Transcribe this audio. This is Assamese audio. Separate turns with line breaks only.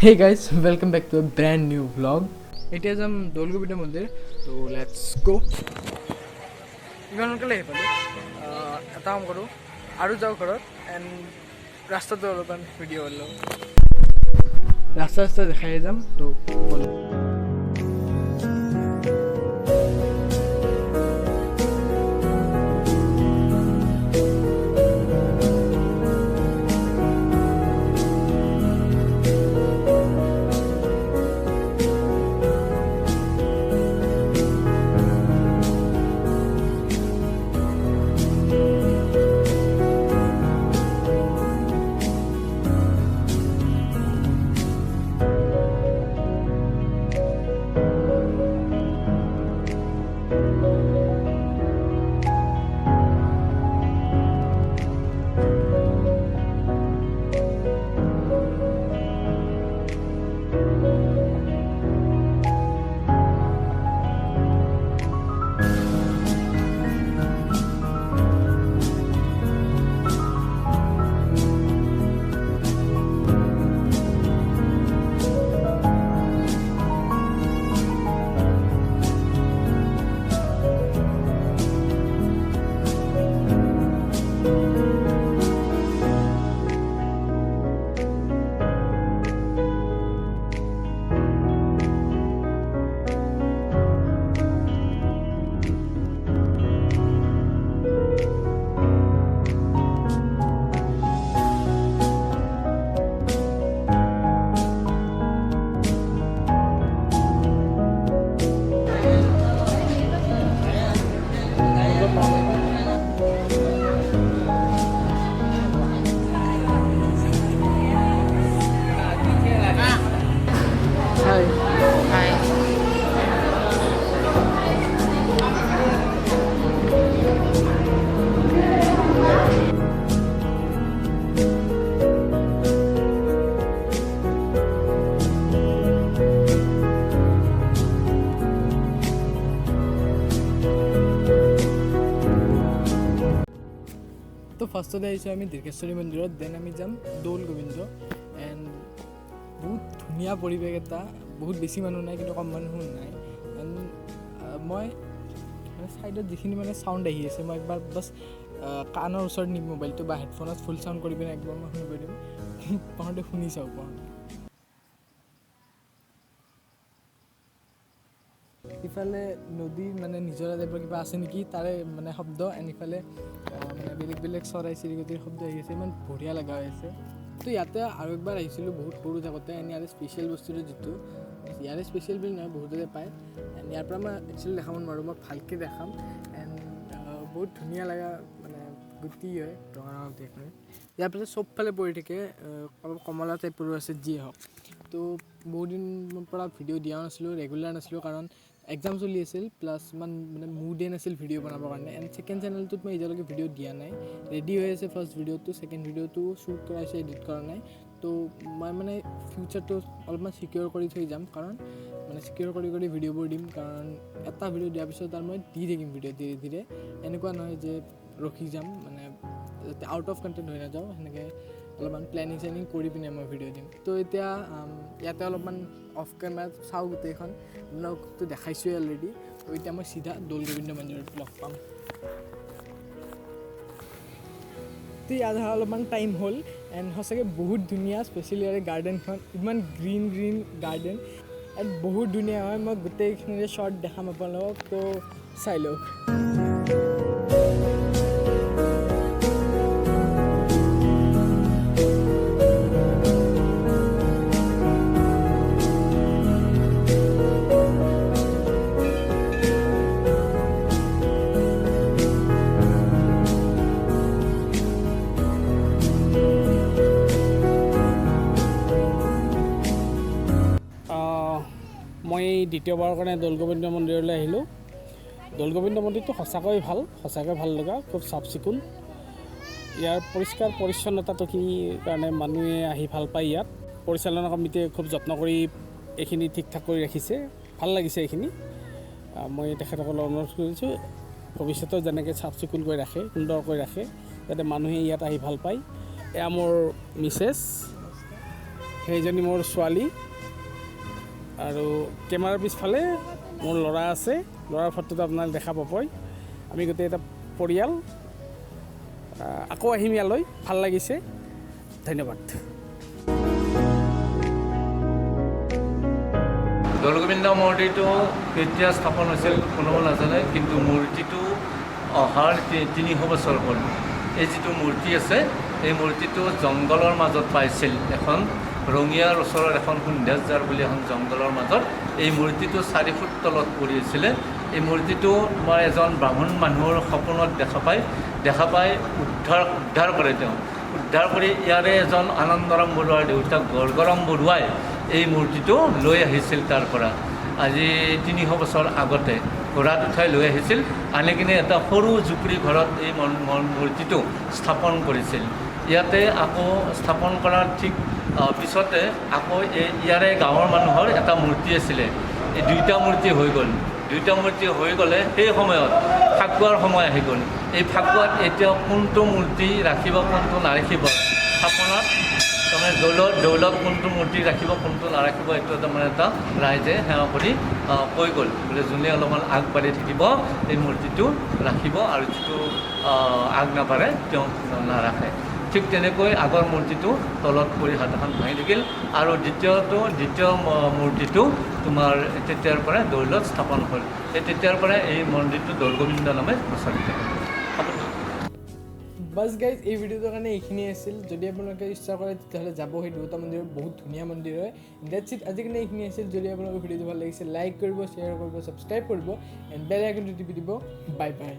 Hey guys, welcome back to a brand new vlog. It is Dolgobita Mandir, so let's go. Even on Kalay, a town go, Aruja Korot, and Rasta Dolopan video. Rasta the Hayam to follow. So first of all, আমি দীৰ্ঘেশ্বৰী মন্দিৰত দেন আমি যাম দৌল গোবিন্দ এণ্ড বহুত ধুনীয়া পৰিৱেশ এটা বহুত বেছি মানুহ নাই কিন্তু কম মানুহ নাই এণ্ড মই মানে ছাইডত যিখিনি মানে চাউণ্ড আহি আছে মই একবাৰ বাছ কাণৰ ওচৰত নিম মোবাইলটো বা হেডফোনত ফুল চাউণ্ড কৰি পিনে একবাৰ মই শুনিব দিম পাহৰতে শুনি চাওঁ পাহৰতে ইফালে নদীৰ মানে নিজৰা টাইপৰ কিবা আছে নেকি তাৰে মানে শব্দ এণ্ড ইফালে মানে বেলেগ চৰাই চিৰিকটিৰ শব্দ আহি আছে ইমান বঢ়িয়া লগা হৈ আছে তো ইয়াতে আৰু একবাৰ আহিছিলোঁ বহুত সৰু থাকোঁতে এণ্ড ইয়াৰে স্পেচিয়েল বস্তুটো যিটো ইয়াৰে স্পেচিয়েল বুলি নহয় বহুততে পায় এণ্ড ইয়াৰ পৰা মই একচুৱেলি দেখাব নোৱাৰোঁ মই ভালকৈ দেখাম এণ্ড বহুত ধুনীয়া লগা মানে গুটি হয় ৰঙা দেখাই ইয়াৰ পিছত চবফালে পৰি থাকে অলপ কমলা টাইপৰো আছে যিয়ে হওক তো বহুত দিনৰ পৰা ভিডিঅ' দিয়া নাছিলোঁ ৰেগুলাৰ নাছিলোঁ কাৰণ এক্সাম চলি আছিল প্লাছ ইমান মানে মুডে নাছিল ভিডিঅ' বনাবৰ কাৰণে এণ্ড ছেকেণ্ড চেনেলটোত মই এতিয়ালৈকে ভিডিঅ' দিয়া নাই ৰেডি হৈ আছে ফাৰ্ষ্ট ভিডিঅ'টো ছেকেণ্ড ভিডিঅ'টো শ্বুট কৰা হৈছে এডিট কৰা নাই তো মই মানে ফিউচাৰটো অলপমান ছিকিউৰ কৰি থৈ যাম কাৰণ মানে ছিকিউৰ কৰি ভিডিঅ'বোৰ দিম কাৰণ এটা ভিডিঅ' দিয়াৰ পিছত আৰু মই দি থাকিম ভিডিঅ' ধীৰে ধীৰে এনেকুৱা নহয় যে ৰখি যাম মানে যাতে আউট অফ কণ্টেণ্ট হৈ নাযাওঁ সেনেকৈ অলপমান প্লেনিং কৰি পিনে মই ভিডিঅ' দিম তো এতিয়া ইয়াতে অলপমান অফ কেমেৰাত চাওঁ গোটেইখন আপোনালোকতো দেখাইছোঁৱেই অলৰেডি তো এতিয়া মই চিধা দৌল গোবিন্দ মন্দিৰত লগ পাম তো ইয়াত অলপমান টাইম হ'ল এণ্ড সঁচাকৈ বহুত ধুনীয়া স্পেচিয়েলি ইয়াৰে গাৰ্ডেনখন ইমান গ্ৰীণ গাৰ্ডেন এণ্ড বহুত ধুনীয়া হয় মই গোটেইখিনিৰে শ্বৰ্ট দেখাম আপোনালোকক তো চাই লওক
মই দ্বিতীয়বাৰৰ কাৰণে দৌল গোবিন্দ মন্দিৰলৈ আহিলোঁ দৌল গোবিন্দ মন্দিৰটো সঁচাকৈ ভাল লগা খুব চাফ চিকুণ ইয়াৰ পৰিষ্কাৰ পৰিচ্ছন্নতাটো কি কাৰণে মানুহে আহি ভাল পায় ইয়াত পৰিচালনা কমিটিয়ে খুব যত্ন কৰি এইখিনি ঠিক ঠাক কৰি ৰাখিছে ভাল লাগিছে এইখিনি মই তেখেতসকলক অনুৰোধ কৰিছোঁ ভৱিষ্যতেও যেনেকৈ চাফ চিকুণকৈ ৰাখে সুন্দৰকৈ ৰাখে যাতে মানুহে ইয়াত আহি ভাল পায় এয়া মোৰ মিছেছ সেইজনী মোৰ ছোৱালী আৰু কেমেৰাৰ পিছফালে মোৰ ল'ৰা আছে ল'ৰাৰ ফটোটো আপোনাক দেখা পাবই আমি গোটেই এটা পৰিয়াল আকৌ আহিম ইয়ালৈ ভাল লাগিছে ধন্যবাদ
দৌলগোবিন্দ মূৰ্তিটো কেতিয়া স্থাপন হৈছিল কোনেও নাজানে কিন্তু মূৰ্তিটো অহাৰ 300 বছৰ হ'ল এই যিটো মূৰ্তি আছে এই মূৰ্তিটো জংঘলৰ মাজত পাইছিল এখন ৰঙিয়াৰ ওচৰৰ এখন সুন্দেশজাৰ বুলি এখন জংঘলৰ মাজত এই মূৰ্তিটো 4 ফুট তলত পৰি আছিলে এই মূৰ্তিটো মই এজন ব্ৰাহ্মণ মানুহৰ সপোনত দেখা পাই উদ্ধাৰ কৰে তেওঁ উদ্ধাৰ কৰি ইয়াৰে এজন আনন্দৰাম বৰুৱাৰ দেউতাক গৰ্গৰাম বৰুৱাই এই মূৰ্তিটো লৈ আহিছিল তাৰ পৰা আজি 300 বছৰ আগতে ঘোঁৰাত উঠাই লৈ আহিছিল আনি কিনে এটা সৰু জুপুৰি ঘৰত এই মূৰ্তিটো স্থাপন কৰিছিল ইয়াতে আকৌ স্থাপন কৰাৰ ঠিক পিছতে আকৌ ইয়াৰে গাঁৱৰ মানুহৰ এটা মূৰ্তি আছিলে এই দুইটা মূৰ্তি হৈ গ'ল দুইটা মূৰ্তি হৈ গ'লে সেই সময়ত ফাকুৱাৰ সময় আহি গ'ল এই ফাকুৱাত এতিয়া কোনটো মূৰ্তি ৰাখিব কোনটো নাৰাখিব স্থাপনাত তাৰমানে দৌলত কোনটো মূৰ্তি ৰাখিব কোনটো নাৰাখিব এইটো তাৰমানে এটা ৰাইজে সেৱা কৰি কৈ গ'ল বোলে যোনে অলপমান আগবাঢ়ি থাকিব এই মূৰ্তিটো ৰাখিব আৰু যিটো আগ নাবাঢ়ে তেওঁ নাৰাখে ঠিক তেনেকৈ আগৰ মূৰ্তিটো তলত পৰি হাতখন ভাঙি থাকিল আৰু দ্বিতীয় মূৰ্তিটো তোমাৰ তেতিয়াৰ পৰা দৌলত স্থাপন হ'ল সেই তেতিয়াৰ পৰা এই মন্দিৰটো দৌলগোবিন্দ নামে প্ৰচলিত হ'ল
বাছ গাইজ এই ভিডিঅ'টোৰ কাৰণে এইখিনি আছিল যদি আপোনালোকে ইচ্ছা কৰে তেতিয়াহ'লে যাব সেই দুটা মন্দিৰ বহুত ধুনীয়া মন্দিৰ হয় ডেটছ ইট আজি কাৰণে এইখিনি আছিল যদি আপোনালোকৰ ভিডিঅ'টো ভাল লাগিছে লাইক কৰিব শ্বেয়াৰ কৰিব ছাবস্ক্ৰাইব কৰিব এণ্ড বেল আইকনটো টিপি দিব বাই বাই